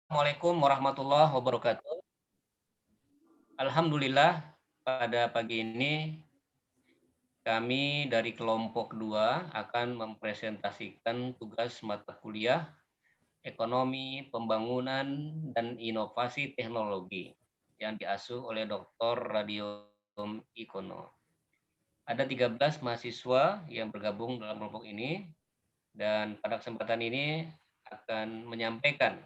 Assalamualaikum warahmatullahi wabarakatuh. Alhamdulillah, pada pagi ini kami dari kelompok 2 akan mempresentasikan tugas mata kuliah Ekonomi, Pembangunan, dan Inovasi Teknologi yang diasuh oleh Dr. Radium Ikono. Ada 13 mahasiswa yang bergabung dalam kelompok ini dan pada kesempatan ini akan menyampaikan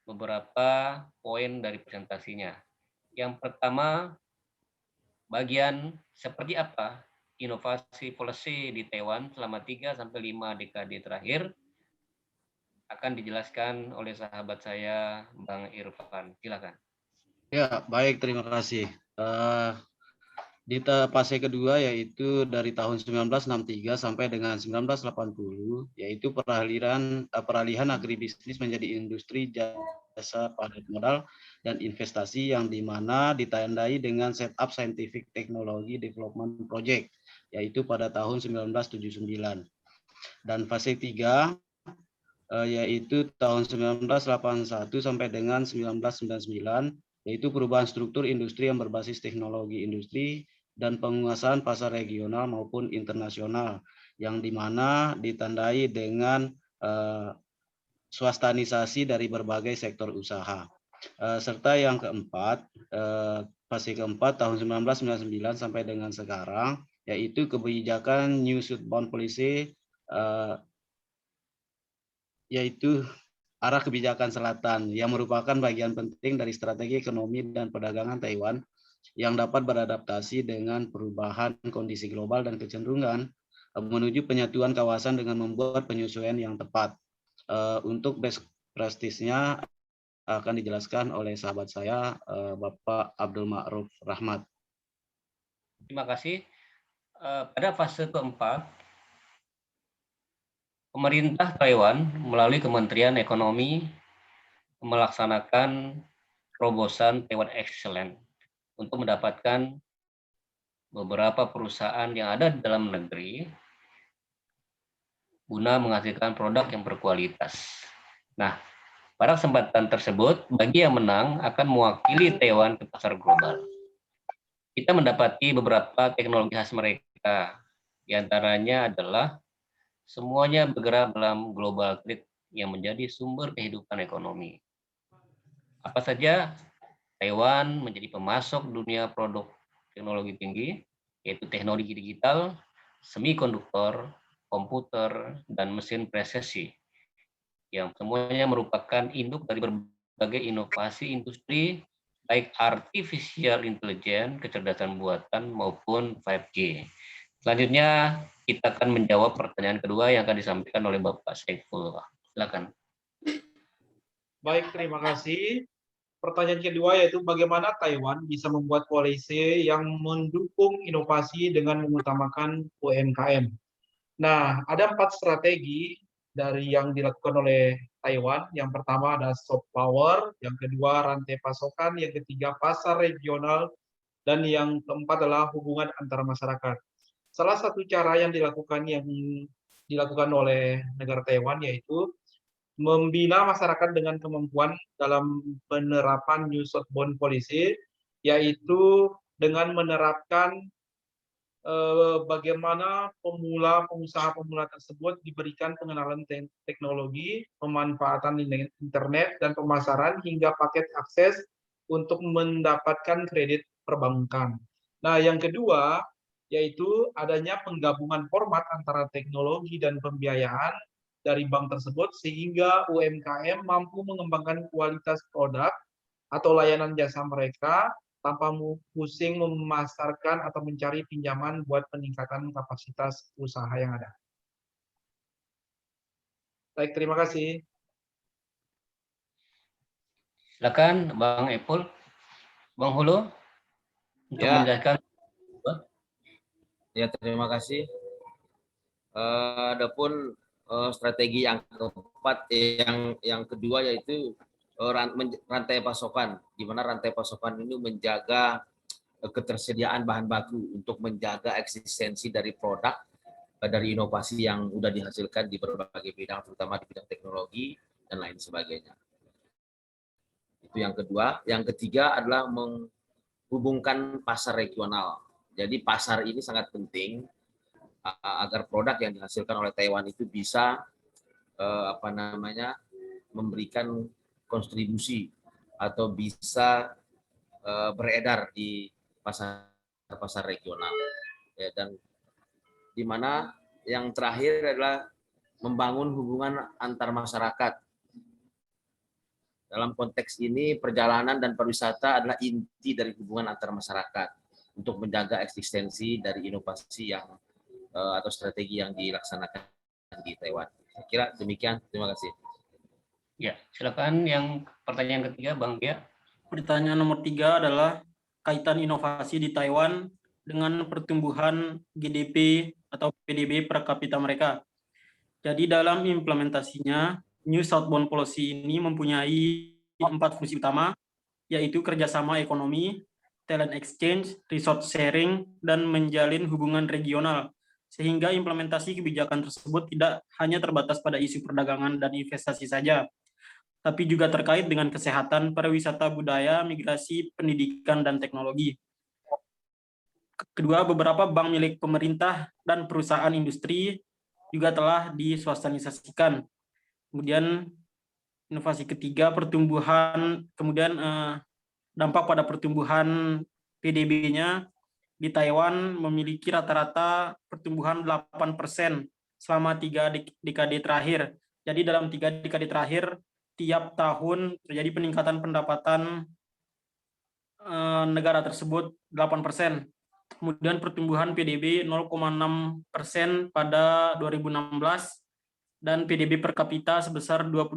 beberapa poin dari presentasinya. Yang pertama, bagian seperti apa inovasi policy di Taiwan selama 3-5 dekade terakhir akan dijelaskan oleh sahabat saya, Bang Irfan. Silakan. Ya, baik, terima kasih. Di fase kedua yaitu dari tahun 1963 sampai dengan 1980, yaitu peralihan agribisnis menjadi industri jasa padat modal dan investasi yang dimana ditandai dengan setup Scientific Technology Development Project, yaitu pada tahun 1979. Dan fase 3 yaitu tahun 1981 sampai dengan 1999, yaitu perubahan struktur industri yang berbasis teknologi industri dan penguasaan pasar regional maupun internasional, yang dimana ditandai dengan swastanisasi dari berbagai sektor usaha. Serta yang keempat, fase keempat tahun 1999 sampai dengan sekarang, yaitu kebijakan New Southbound Policy, yaitu arah kebijakan selatan yang merupakan bagian penting dari strategi ekonomi dan perdagangan Taiwan yang dapat beradaptasi dengan perubahan kondisi global dan kecenderungan menuju penyatuan kawasan dengan membuat penyesuaian yang tepat. Untuk best practice-nya akan dijelaskan oleh sahabat saya, Bapak Abdul Ma'ruf Rahmat. Terima kasih. Pada fase keempat, pemerintah Taiwan melalui Kementerian Ekonomi melaksanakan terobosan Taiwan Excellent untuk mendapatkan beberapa perusahaan yang ada di dalam negeri guna menghasilkan produk yang berkualitas. Nah, pada kesempatan tersebut, bagi yang menang akan mewakili Taiwan ke pasar global. Kita mendapati beberapa teknologi khas mereka, di antaranya adalah semuanya bergerak dalam global trade yang menjadi sumber kehidupan ekonomi. Apa saja? Taiwan menjadi pemasok dunia produk teknologi tinggi, yaitu teknologi digital, semikonduktor, komputer, dan mesin presisi, yang semuanya merupakan induk dari berbagai inovasi industri, baik artificial intelligence, kecerdasan buatan, maupun 5G. Selanjutnya, kita akan menjawab pertanyaan kedua yang akan disampaikan oleh Bapak Saiful. Silakan. Baik, terima kasih. Pertanyaan kedua yaitu bagaimana Taiwan bisa membuat polisi yang mendukung inovasi dengan mengutamakan UMKM. Nah, ada 4 strategi dari yang dilakukan oleh Taiwan. Yang pertama ada soft power, yang kedua rantai pasokan, yang ketiga pasar regional, dan yang keempat adalah hubungan antar masyarakat. Salah satu cara yang dilakukan oleh negara Taiwan yaitu membina masyarakat dengan kemampuan dalam penerapan New Southbound Policy, yaitu dengan menerapkan bagaimana pengusaha pemula tersebut diberikan pengenalan teknologi, pemanfaatan internet, dan pemasaran hingga paket akses untuk mendapatkan kredit perbankan. Nah, yang kedua yaitu adanya penggabungan format antara teknologi dan pembiayaan dari bank tersebut sehingga UMKM mampu mengembangkan kualitas produk atau layanan jasa mereka tanpa pusing memasarkan atau mencari pinjaman buat peningkatan kapasitas usaha yang ada. Baik, terima kasih. Silakan Bang Epul, Bang Hulu, untuk menjelaskan. Ya, terima kasih. Adapun strategi yang keempat, yang kedua yaitu rantai pasokan, di mana rantai pasokan ini menjaga ketersediaan bahan baku untuk menjaga eksistensi dari produk, dari inovasi yang sudah dihasilkan di berbagai bidang, terutama di bidang teknologi dan lain sebagainya. Itu yang kedua. Yang ketiga adalah menghubungkan pasar regional. Jadi pasar ini sangat penting agar produk yang dihasilkan oleh Taiwan itu bisa memberikan kontribusi atau bisa beredar di pasar regional. Ya, dan di mana yang terakhir adalah membangun hubungan antar masyarakat. Dalam konteks ini, perjalanan dan pariwisata adalah inti dari hubungan antar masyarakat untuk menjaga eksistensi dari inovasi yang atau strategi yang dilaksanakan di Taiwan. Saya kira demikian. Terima kasih. Ya, silakan yang pertanyaan ketiga, Bang Bia. Pertanyaan nomor 3 adalah kaitan inovasi di Taiwan dengan pertumbuhan GDP atau PDB per kapita mereka. Jadi dalam implementasinya, New Southbound Policy ini mempunyai 4 fungsi utama, yaitu kerjasama ekonomi, talent exchange, resource sharing, dan menjalin hubungan regional, sehingga implementasi kebijakan tersebut tidak hanya terbatas pada isu perdagangan dan investasi saja, tapi juga terkait dengan kesehatan, pariwisata, budaya, migrasi, pendidikan, dan teknologi. Kedua, beberapa bank milik pemerintah dan perusahaan industri juga telah diswastanisasikan. Kemudian inovasi ketiga, dampak pada pertumbuhan PDB-nya di Taiwan memiliki rata-rata pertumbuhan 8% selama 3 dekade terakhir. Jadi dalam 3 dekade terakhir, tiap tahun terjadi peningkatan pendapatan negara tersebut 8%. Kemudian pertumbuhan PDB 0,6% pada 2016 dan PDB per kapita sebesar 22.000